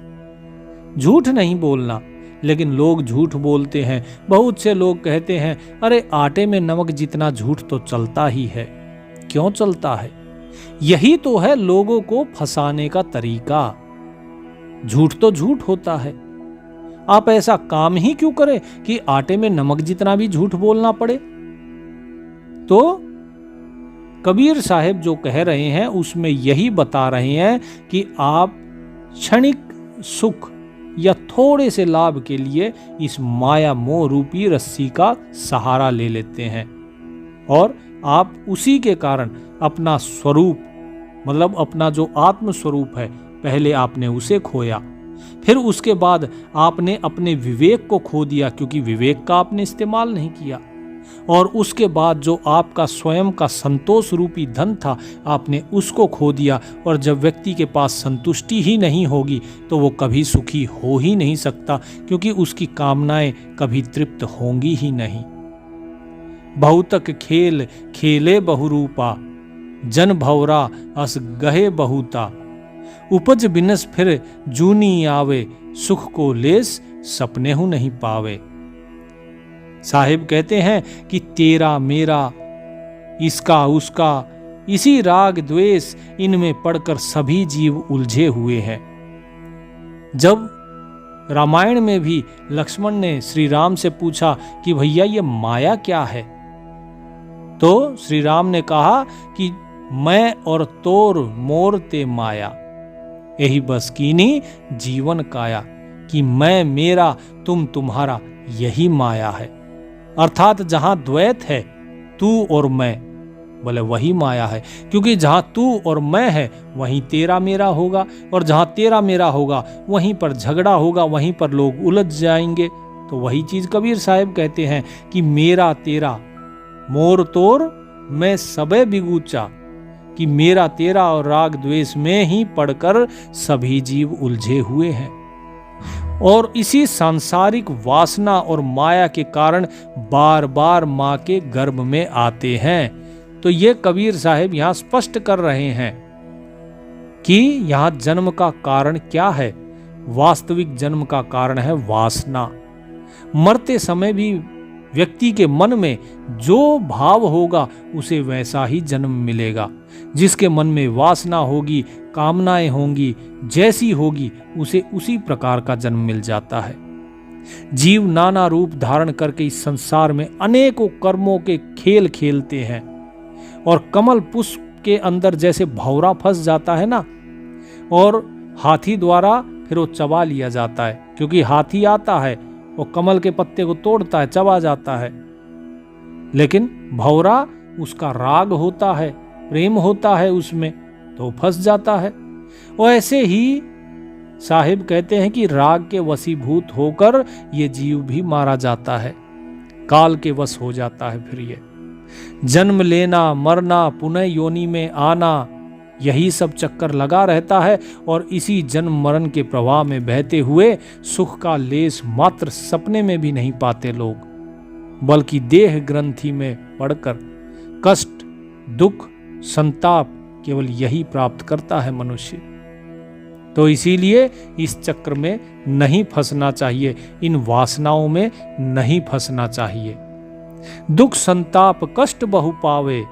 झूठ नहीं बोलना। लेकिन लोग झूठ बोलते हैं। बहुत से लोग कहते हैं अरे आटे में नमक जितना झूठ तो चलता ही है। क्यों चलता है? यही तो है लोगों को फंसाने का तरीका। झूठ तो झूठ होता है। आप ऐसा काम ही क्यों करें कि आटे में नमक जितना भी झूठ बोलना पड़े। तो कबीर साहब जो कह रहे हैं उसमें यही बता रहे हैं कि आप क्षणिक सुख या थोड़े से लाभ के लिए इस माया मोह रूपी रस्सी का सहारा ले लेते हैं और आप उसी के कारण अपना स्वरूप, मतलब अपना जो आत्म स्वरूप है, पहले आपने उसे खोया, फिर उसके बाद आपने अपने विवेक को खो दिया क्योंकि विवेक का आपने इस्तेमाल नहीं किया, और उसके बाद जो आपका स्वयं का संतोष रूपी धन था आपने उसको खो दिया। और जब व्यक्ति के पास संतुष्टि ही नहीं होगी तो वो कभी सुखी हो ही नहीं सकता, क्योंकि उसकी कामनाएं कभी तृप्त होंगी ही नहीं। बहुतक खेल खेले बहुरूपा, जन भौरा अस गहे बहुता। उपज बिनस फिर जूनी आवे, सुख को लेस सपने हूं नहीं पावे। साहिब कहते हैं कि तेरा मेरा, इसका उसका, इसी राग द्वेष इनमें पड़कर सभी जीव उलझे हुए हैं। जब रामायण में भी लक्ष्मण ने श्री राम से पूछा कि भैया ये माया क्या है, तो श्री राम ने कहा कि मैं और तोर मोर ते माया, यही बस कीनी जीवन काया। कि मैं मेरा तुम तुम्हारा, यही माया है। अर्थात जहां द्वैत है, तू और मैं, बोले वही माया है। क्योंकि जहां तू और मैं है वहीं तेरा मेरा होगा, और जहां तेरा मेरा होगा वहीं पर झगड़ा होगा, वहीं पर लोग उलझ जाएंगे। तो वही चीज कबीर साहब कहते हैं कि मेरा तेरा मोर तोर मैं सबे बिगूचा, कि मेरा तेरा और राग द्वेष में ही पड़कर सभी जीव उलझे हुए हैं। और इसी सांसारिक वासना और माया के कारण बार बार मां के गर्भ में आते हैं। तो ये कबीर साहब यहां स्पष्ट कर रहे हैं कि यहां जन्म का कारण क्या है। वास्तविक जन्म का कारण है वासना। मरते समय भी व्यक्ति के मन में जो भाव होगा उसे वैसा ही जन्म मिलेगा। जिसके मन में वासना होगी, कामनाएं होंगी, जैसी होगी उसे उसी प्रकार का जन्म मिल जाता है। जीव नाना रूप धारण करके इस संसार में अनेकों कर्मों के खेल खेलते हैं, और कमल पुष्प के अंदर जैसे भौरा फंस जाता है ना, और हाथी द्वारा फिर वो चबा लिया जाता है, क्योंकि हाथी आता है वो कमल के पत्ते को तोड़ता है, चबा जाता है। लेकिन भौरा, उसका राग होता है, प्रेम होता है उसमें, तो फंस जाता है। और ऐसे ही साहिब कहते हैं कि राग के वशीभूत होकर ये जीव भी मारा जाता है, काल के वश हो जाता है। फिर ये जन्म लेना, मरना, पुनः योनि में आना, यही सब चक्कर लगा रहता है। और इसी जन्म मरण के प्रवाह में बहते हुए सुख का लेस मात्र सपने में भी नहीं पाते लोग, बल्कि देह ग्रंथि में पड़कर कष्ट, दुख, संताप केवल यही प्राप्त करता है मनुष्य। तो इसीलिए इस चक्र में नहीं फंसना चाहिए, इन वासनाओं में नहीं फंसना चाहिए। दुख संताप कष्ट बहु पावे,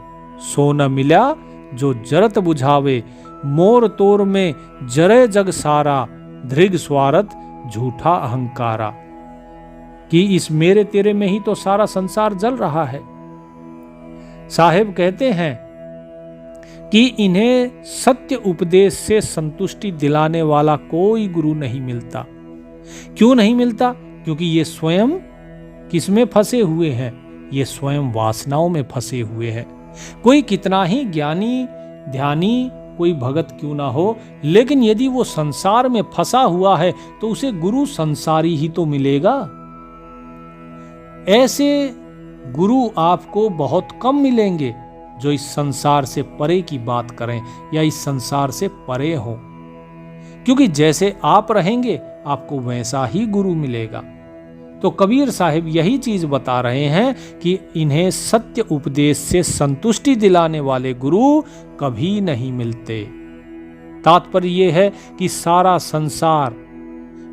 सो न मिला जो जरत बुझावे। मोर तोर में जरे जग सारा, धृग स्वार्थ झूठा अहंकारा। कि इस मेरे तेरे में ही तो सारा संसार जल रहा है। साहिब कहते हैं कि इन्हें सत्य उपदेश से संतुष्टि दिलाने वाला कोई गुरु नहीं मिलता। क्यों नहीं मिलता? क्योंकि ये स्वयं किसमें फंसे हुए हैं? ये स्वयं वासनाओं में फंसे हुए हैं। कोई कितना ही ज्ञानी ध्यानी कोई भगत क्यों ना हो, लेकिन यदि वो संसार में फंसा हुआ है तो उसे गुरु संसारी ही तो मिलेगा। ऐसे गुरु आपको बहुत कम मिलेंगे जो इस संसार से परे की बात करें या इस संसार से परे हो, क्योंकि जैसे आप रहेंगे आपको वैसा ही गुरु मिलेगा। तो कबीर साहिब यही चीज बता रहे हैं कि इन्हें सत्य उपदेश से संतुष्टि दिलाने वाले गुरु कभी नहीं मिलते। तात्पर्य यह है कि सारा संसार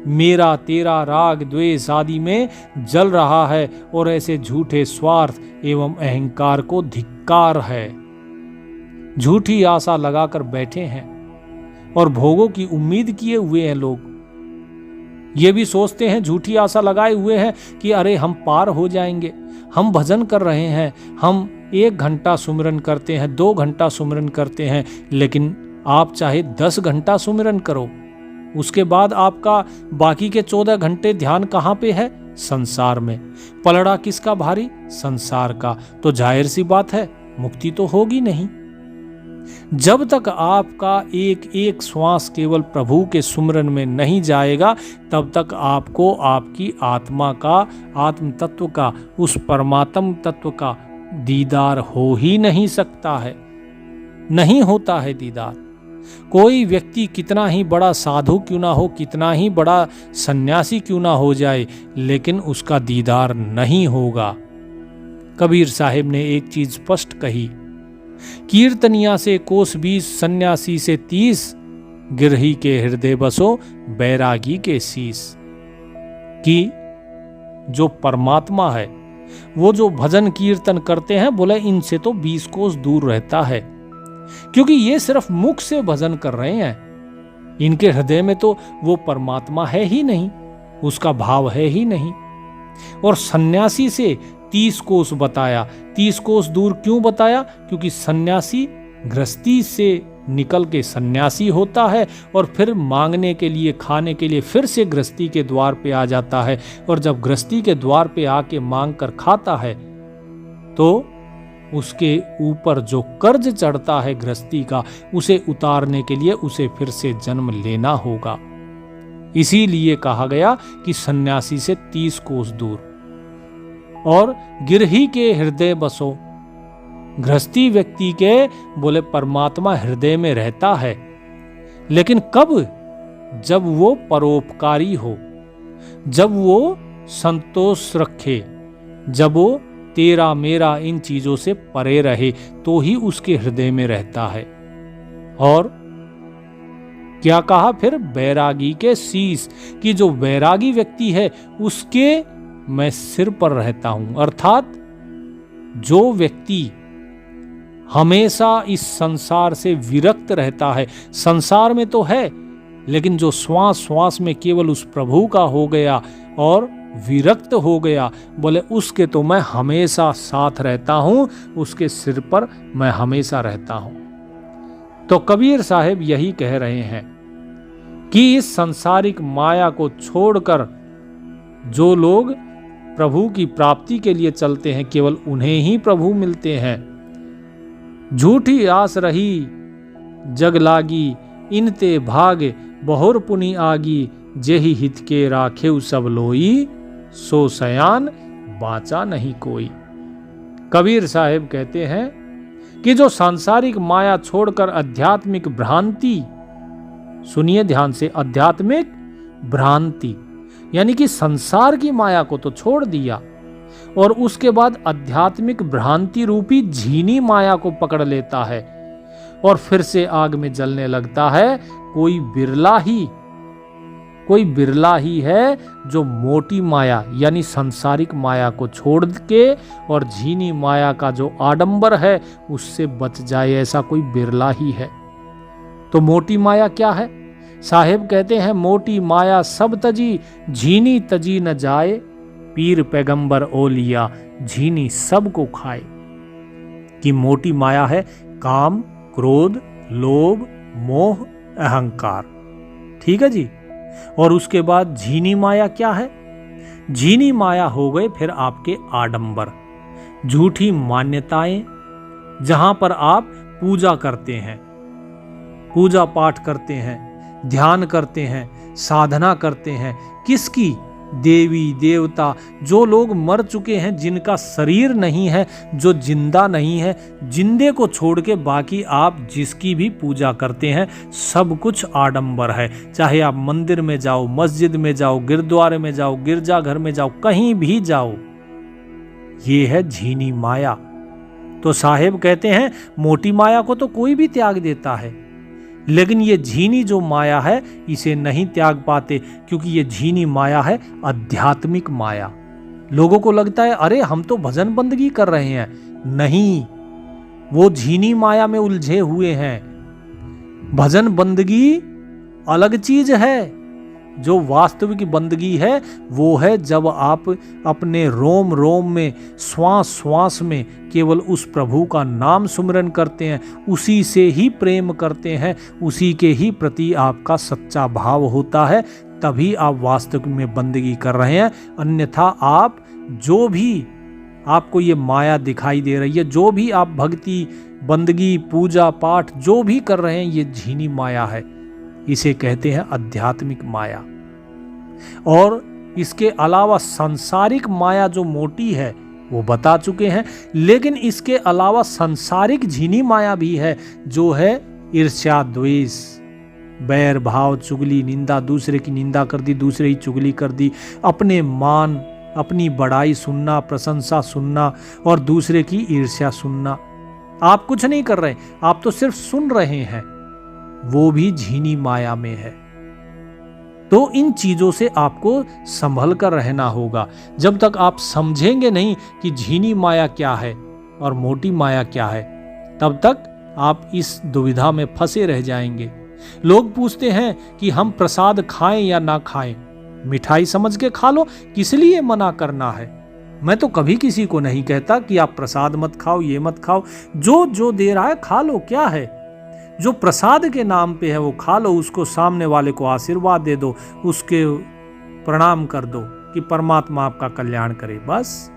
मेरा तेरा राग द्वेष आदि में जल रहा है और ऐसे झूठे स्वार्थ एवं अहंकार को धिक्कार है। झूठी आशा लगाकर बैठे हैं और भोगों की उम्मीद किए हुए हैं लोग। ये भी सोचते हैं, झूठी आशा लगाए हुए हैं कि अरे हम पार हो जाएंगे, हम भजन कर रहे हैं, हम 1 घंटा सुमिरन करते हैं, 2 घंटा सुमिरन करते हैं, लेकिन आप चाहे 10 घंटा सुमिरन करो, उसके बाद आपका बाकी के 14 घंटे ध्यान कहाँ पे है? संसार में। पलड़ा किसका भारी? संसार का। तो जाहिर सी बात है मुक्ति तो होगी नहीं। जब तक आपका एक एक श्वास केवल प्रभु के सुमरन में नहीं जाएगा, तब तक आपको आपकी आत्मा का, आत्म तत्व का, उस परमात्म तत्व का दीदार हो ही नहीं सकता है। नहीं होता है दीदार। कोई व्यक्ति कितना ही बड़ा साधु क्यों ना हो, कितना ही बड़ा सन्यासी क्यों ना हो जाए, लेकिन उसका दीदार नहीं होगा। कबीर साहिब ने एक चीज स्पष्ट कही, कीर्तनिया से कोस 20, सन्यासी से 30, गिरही के हृदय बसो बैरागी के शीस। कि जो परमात्मा है, वो जो भजन कीर्तन करते हैं, बोले इनसे तो 20 कोस दूर रहता है, क्योंकि ये सिर्फ मुख से भजन कर रहे हैं, इनके हृदय में तो वो परमात्मा है ही नहीं, उसका भाव है ही नहीं। और सन्यासी से 30 कोस बताया। 30 कोस दूर क्यों बताया? क्योंकि सन्यासी गृहस्थी से निकल के सन्यासी होता है और फिर मांगने के लिए, खाने के लिए फिर से गृहस्थी के द्वार पे आ जाता है। और जब गृहस्थी के द्वार पे आके मांग कर खाता है तो उसके ऊपर जो कर्ज चढ़ता है गृहस्थी का, उसे उतारने के लिए उसे फिर से जन्म लेना होगा। इसीलिए कहा गया कि सन्यासी से 30 कोस दूर। और गिरही के हृदय बसो, गृहस्थी व्यक्ति के बोले परमात्मा हृदय में रहता है, लेकिन कब? जब वो परोपकारी हो, जब वो संतोष रखे, जब वो तेरा मेरा इन चीजों से परे रहे, तो ही उसके हृदय में रहता है। और क्या कहा फिर? बैरागी के शीश, कि जो बैरागी व्यक्ति है उसके मैं सिर पर रहता हूं। अर्थात जो व्यक्ति हमेशा इस संसार से विरक्त रहता है, संसार में तो है, लेकिन जो श्वास श्वास में केवल उस प्रभु का हो गया और विरक्त हो गया, बोले उसके तो मैं हमेशा साथ रहता हूं, उसके सिर पर मैं हमेशा रहता हूं। तो कबीर साहिब यही कह रहे हैं कि इस सांसारिक माया को छोड़कर जो लोग प्रभु की प्राप्ति के लिए चलते हैं, केवल उन्हें ही प्रभु मिलते हैं। झूठी आस रही जग लागी, इनते भाग बहुर पुनि आगी, जेहि हित के राखेउ सब लोई, सो सयान बाचा नहीं कोई। कबीर साहब कहते हैं कि जो सांसारिक माया छोड़कर आध्यात्मिक भ्रांति, सुनिए ध्यान से, आध्यात्मिक भ्रांति यानी कि संसार की माया को तो छोड़ दिया और उसके बाद आध्यात्मिक भ्रांति रूपी झीनी माया को पकड़ लेता है और फिर से आग में जलने लगता है, कोई बिरला ही है जो मोटी माया यानी सांसारिक माया को छोड़ के और झीनी माया का जो आडंबर है उससे बच जाए, ऐसा कोई बिरला ही है। तो मोटी माया क्या है? साहेब कहते हैं, मोटी माया सब तजी, झीनी तजी न जाए, पीर पैगंबर ओलिया, झीनी सब को खाए। कि मोटी माया है काम, क्रोध, लोभ, मोह, अहंकार। ठीक है जी। और उसके बाद झीनी माया क्या है? झीनी माया हो गए फिर आपके आडंबर, झूठी मान्यताएं, जहां पर आप पूजा करते हैं, पूजा पाठ करते हैं, ध्यान करते हैं, साधना करते हैं। किसकी? देवी देवता, जो लोग मर चुके हैं, जिनका शरीर नहीं है, जो जिंदा नहीं है, जिंदे को छोड़ के बाकी आप जिसकी भी पूजा करते हैं सब कुछ आडंबर है। चाहे आप मंदिर में जाओ, मस्जिद में जाओ, गुरुद्वारे में जाओ, गिरजाघर में जाओ, कहीं भी जाओ, ये है झीनी माया। तो साहेब कहते हैं मोटी माया को तो कोई भी त्याग देता है, लेकिन ये झीनी जो माया है इसे नहीं त्याग पाते, क्योंकि ये झीनी माया है आध्यात्मिक माया। लोगों को लगता है अरे हम तो भजन बंदगी कर रहे हैं, नहीं, वो झीनी माया में उलझे हुए हैं। भजन बंदगी अलग चीज है। जो वास्तविक बंदगी है वो है जब आप अपने रोम रोम में, श्वास श्वास में केवल उस प्रभु का नाम सुमिरन करते हैं, उसी से ही प्रेम करते हैं, उसी के ही प्रति आपका सच्चा भाव होता है, तभी आप वास्तविक में बंदगी कर रहे हैं। अन्यथा आप जो भी आपको ये माया दिखाई दे रही है, जो भी आप भक्ति, बंदगी, पूजा पाठ जो भी कर रहे हैं, ये झीनी माया है। इसे कहते हैं आध्यात्मिक माया। और इसके अलावा सांसारिक माया जो मोटी है वो बता चुके हैं, लेकिन इसके अलावा सांसारिक झीनी माया भी है, जो है ईर्ष्या, द्वेष, बैर भाव, चुगली, निंदा, दूसरे की निंदा कर दी, दूसरे की चुगली कर दी, अपने मान, अपनी बड़ाई सुनना, प्रशंसा सुनना और दूसरे की ईर्ष्या सुनना। आप कुछ नहीं कर रहे, आप तो सिर्फ सुन रहे हैं, वो भी झीनी माया में है। तो इन चीजों से आपको संभल कर रहना होगा। जब तक आप समझेंगे नहीं कि झीनी माया क्या है और मोटी माया क्या है, तब तक आप इस दुविधा में फंसे रह जाएंगे। लोग पूछते हैं कि हम प्रसाद खाएं या ना खाएं। मिठाई समझ के खा लो, किस लिए मना करना है? मैं तो कभी किसी को नहीं कहता कि आप प्रसाद मत खाओ, ये मत खाओ। जो दे रहा है खा लो, क्या है? जो प्रसाद के नाम पे है वो खा लो, उसको सामने वाले को आशीर्वाद दे दो, उसके प्रणाम कर दो कि परमात्मा आपका कल्याण करे। बस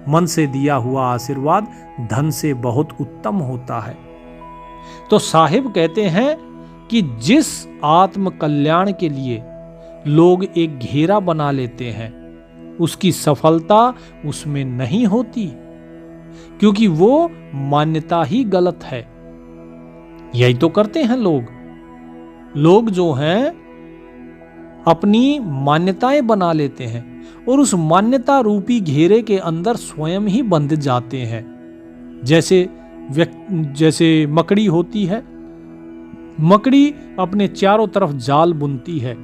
मन से दिया हुआ आशीर्वाद धन से बहुत उत्तम होता है। तो साहिब कहते हैं कि जिस आत्म कल्याण के लिए लोग एक घेरा बना लेते हैं, उसकी सफलता उसमें नहीं होती, क्योंकि वो मान्यता ही गलत है। यही तो करते हैं लोग जो हैं अपनी मान्यताएं बना लेते हैं और उस मान्यता रूपी घेरे के अंदर स्वयं ही बंध जाते हैं। जैसे मकड़ी होती है, मकड़ी अपने चारों तरफ जाल बुनती है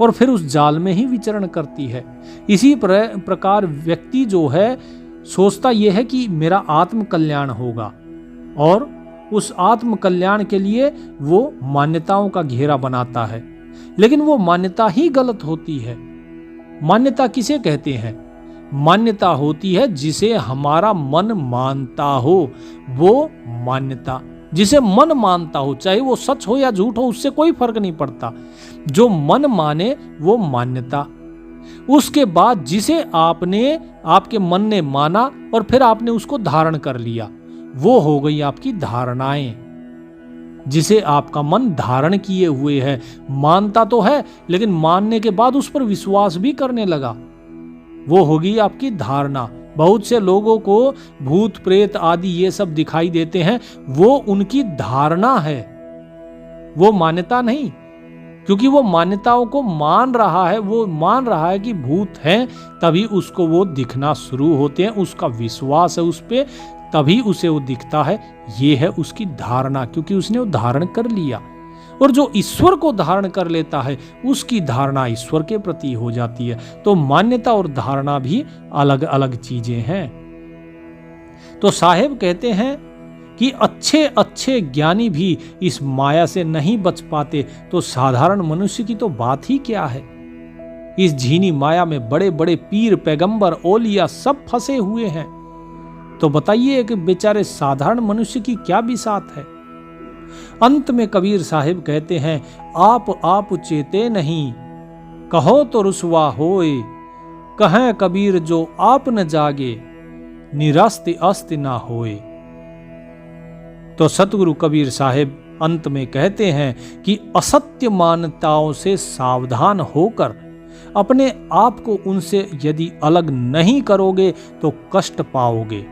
और फिर उस जाल में ही विचरण करती है। इसी प्रकार व्यक्ति जो है सोचता यह है कि मेरा आत्म कल्याण होगा और उस आत्म कल्याण के लिए वो मान्यताओं का घेरा बनाता है, लेकिन वो मान्यता ही गलत होती है। मान्यता किसे कहते हैं? मान्यता होती है जिसे हमारा मन मानता हो, वो मान्यता जिसे मन मानता हो, चाहे वो सच हो या झूठ हो, उससे कोई फर्क नहीं पड़ता। जो मन माने वो मान्यता। उसके बाद जिसे आपके मन ने माना और फिर आपने उसको धारण कर लिया, वो हो गई आपकी धारणाएं। जिसे आपका मन धारण किए हुए है। मानता तो है, लेकिन मानने के बाद उस पर विश्वास भी करने लगा, वो होगी आपकी धारणा। बहुत से लोगों को भूत प्रेत आदि ये सब दिखाई देते हैं, वो उनकी धारणा है, वो मान्यता नहीं। क्योंकि वो मान्यताओं को मान रहा है, वो मान रहा है कि भूत हैं, तभी उसको वो दिखना शुरू होते हैं, उसका विश्वास है उस पे, तभी उसे वो दिखता है। ये है उसकी धारणा, क्योंकि उसने वो धारण कर लिया। और जो ईश्वर को धारण कर लेता है, उसकी धारणा ईश्वर के प्रति हो जाती है। तो मान्यता और धारणा भी अलग अलग चीजें हैं। तो साहेब कहते हैं कि अच्छे अच्छे ज्ञानी भी इस माया से नहीं बच पाते, तो साधारण मनुष्य की तो बात ही क्या है। इस झीनी माया में बड़े बड़े पीर, पैगंबर, औलिया सब फंसे हुए हैं। तो बताइए कि बेचारे साधारण मनुष्य की क्या बिसात है। अंत में कबीर साहिब कहते हैं, आप चेते नहीं, कहो तो रुसवा होए, कहें कबीर जो आप न जागे, निरस्त अस्त ना होए। तो सतगुरु कबीर साहिब अंत में कहते हैं कि असत्य मान्यताओं से सावधान होकर अपने आप को उनसे यदि अलग नहीं करोगे तो कष्ट पाओगे।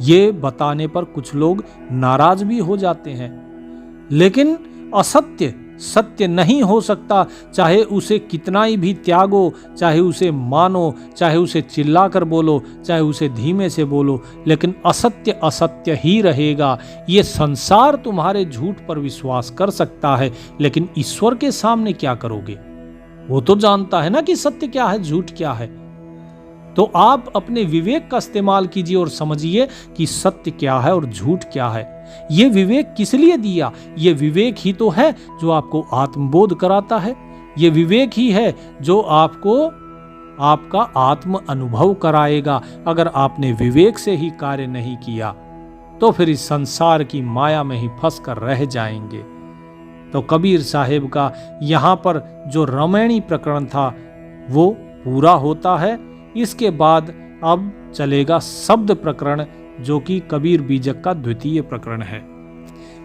ये बताने पर कुछ लोग नाराज भी हो जाते हैं, लेकिन असत्य सत्य नहीं हो सकता, चाहे उसे कितना ही भी त्यागो, चाहे उसे मानो, चाहे उसे चिल्लाकर बोलो, चाहे उसे धीमे से बोलो, लेकिन असत्य असत्य ही रहेगा। ये संसार तुम्हारे झूठ पर विश्वास कर सकता है, लेकिन ईश्वर के सामने क्या करोगे? वो तो जानता है ना कि सत्य क्या है, झूठ क्या है। तो आप अपने विवेक का इस्तेमाल कीजिए और समझिए कि सत्य क्या है और झूठ क्या है। ये विवेक किस लिए दिया? ये विवेक ही तो है जो आपको आत्मबोध कराता है। ये विवेक ही है जो आपको आपका आत्म अनुभव कराएगा। अगर आपने विवेक से ही कार्य नहीं किया तो फिर इस संसार की माया में ही फंस कर रह जाएंगे। तो कबीर साहिब का यहाँ पर जो रमैणी प्रकरण था वो पूरा होता है। इसके बाद अब चलेगा शब्द प्रकरण, जो कि कबीर बीजक का द्वितीय प्रकरण है।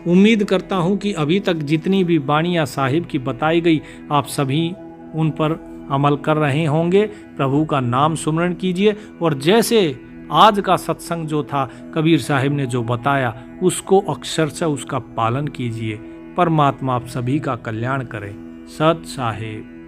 उम्मीद करता हूं कि अभी तक जितनी भी बाणियां साहिब की बताई गई, आप सभी उन पर अमल कर रहे होंगे। प्रभु का नाम सुमरण कीजिए और जैसे आज का सत्संग जो था, कबीर साहिब ने जो बताया, उसको अक्षरशः उसका पालन कीजिए। परमात्मा आप सभी का कल्याण करे। सत साहिब।